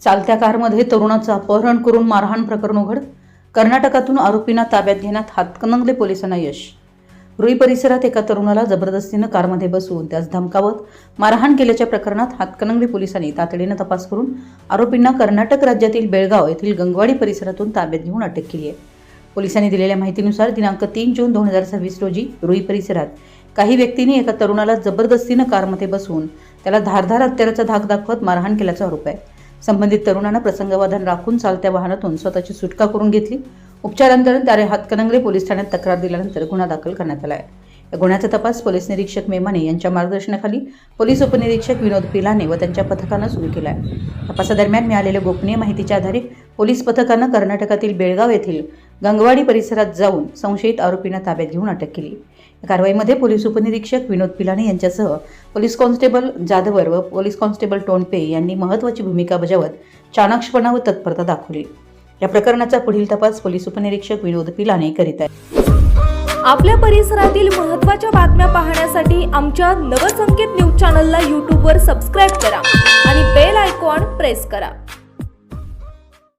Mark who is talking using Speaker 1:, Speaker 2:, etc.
Speaker 1: चालत्या कारमध्ये तरुणाचं अपहरण करून मारहाण प्रकरण उघड. कर्नाटकातून आरोपींना ताब्यात घेण्यात हातकणंगले पोलिसांना यश. रुई परिसरात एका तरुणाला जबरदस्तीनं कारमध्ये बसवून त्यास धमकावत मारहाण केल्याच्या प्रकरणात हातकणंगले पोलिसांनी तातडीनं तपास करून आरोपींना कर्नाटक राज्यातील बेळगाव येथील गंगवाडी परिसरातून ताब्यात घेऊन अटक केली आहे. पोलिसांनी दिलेल्या माहितीनुसार दिनांक 3 जून 2026 रोजी रुई परिसरात काही व्यक्तींनी एका तरुणाला जबरदस्तीनं कारमध्ये बसवून त्याला धारदार हत्याराचा धाक दाखवत मारहाण केल्याचा आरोप आहे. संबंधित तरुणानं प्रसंगावधान राखून चालत्या वाहनातून स्वतःची सुटका करून घेतली. उपचारानंतर त्याने हातकणंगले पोलीस ठाण्यात तक्रार दिल्यानंतर गुन्हा दाखल करण्यात आला आहे. या गुन्ह्याचा तपास पोलीस निरीक्षक मेमाने यांच्या मार्गदर्शनाखाली पोलीस उपनिरीक्षक विनोद पिलाने व त्यांच्या पथकानं सुरू केला आहे. तपासादरम्यान मिळालेल्या गोपनीय माहितीच्या आधारे पोलीस पथकानं कर्नाटकातील बेळगाव येथील गंगवाडी परिसरात जाऊन संशयित आरोपींना ताब्यात घेऊन अटक केली. या कारवाईमध्ये पोलीस उपनिरीक्षक विनोद पिलाने यांच्यासह पोलीस कॉन्स्टेबल जाधवर व पोलीस कॉन्स्टेबल टोणपे यांनी महत्त्वाची भूमिका बजावत चाणाक्षपणा व तत्परता दाखवली. या प्रकरणाचा पुढील तपास पोलीस उपनिरीक्षक विनोद पिलाने करीत आहेत.
Speaker 2: आपल्या परिसरातील महत्त्वाच्या बातम्या पाहण्यासाठी आमच्या नवसंकेत न्यूज चॅनलला यूट्यूबवर सबस्क्राईब करा आणि बेल आयकॉन प्रेस करा.